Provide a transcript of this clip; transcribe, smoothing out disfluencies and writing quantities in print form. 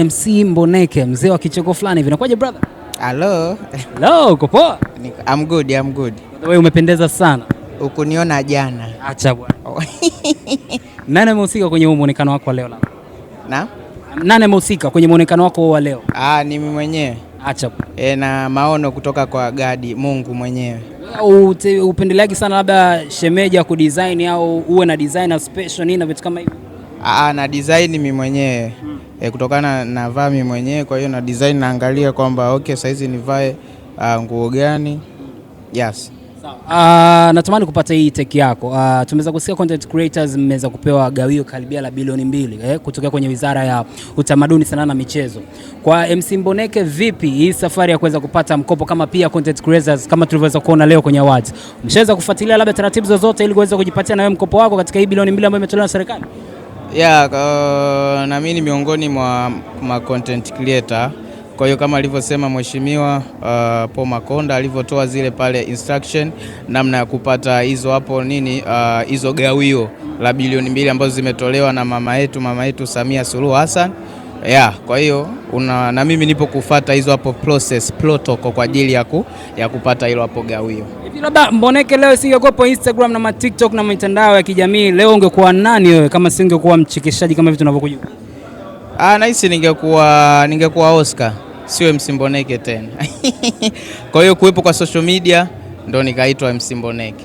MC Mboneke, mzee wa kicheko fulani hivi. Inakuwaje brother? Hello. Hello, uko poa? I'm good. Wewe umependeza sana. Ukuniona jana. Acha bwana. Nani amehusika kwenye muonekano wako leo labda? Na? Nani amehusika kwenye muonekano wako wa leo? Ni mimi mwenyewe. Acha bwana. Na maono kutoka kwa Gadi, Mungu mwenyewe. Upendeleaji sana labda shemeji ya kudesign au uwe na designer special nini na vitu kama hivyo? Na design mimi mwenyewe. Kutokana na vaa mimi mwenyewe, kwa hiyo na design naangalia kwamba okay, saizi nivae nguo gani. Yes. Sawa. Natamani kupata hii take yako. Tumeweza kusikia content creators mmeweza kupewa gawio karibia la bilioni 2 kutoka kwenye Wizara ya Utamaduni, Sanaa na Michezo. Kwa MC Mboneke, vipi hii safari ya kuweza kupata mkopo kama pia content creators kama tulivyoweza kuona leo kwenye awards? Umeshaweza kufuatilia labda taratibu zozote ili kuweza kujipatia na wewe mkopo wako katika hii bilioni 2 ambayo imetolewa na serikali? Na mimi ni miongoni mwa content creator. Kwa hiyo kama alivyosema mheshimiwa Paul Makonda alivyotoa zile pale instruction namna ya kupata hizo hapo hizo gawio la bilioni 2 ambazo zimetolewa na mama yetu Samia Suluhu Hassan. Kwa hiyo na mimi nipo kufuata hizo hapo protocol kwa ajili ya kupata hilo hapo gawio. Hivi labda Mboneke leo singekuwa Instagram na TikTok na mitandao ya kijamii, leo ungekuwa nani wewe kama singekuwa mchekeshaji kama hivi tunavyokujua? Nahisi ningekuwa Oscar, sio MC Mboneke tena. Kwa hiyo kuwepo kwa social media ndo nikaitwa MC Mboneke.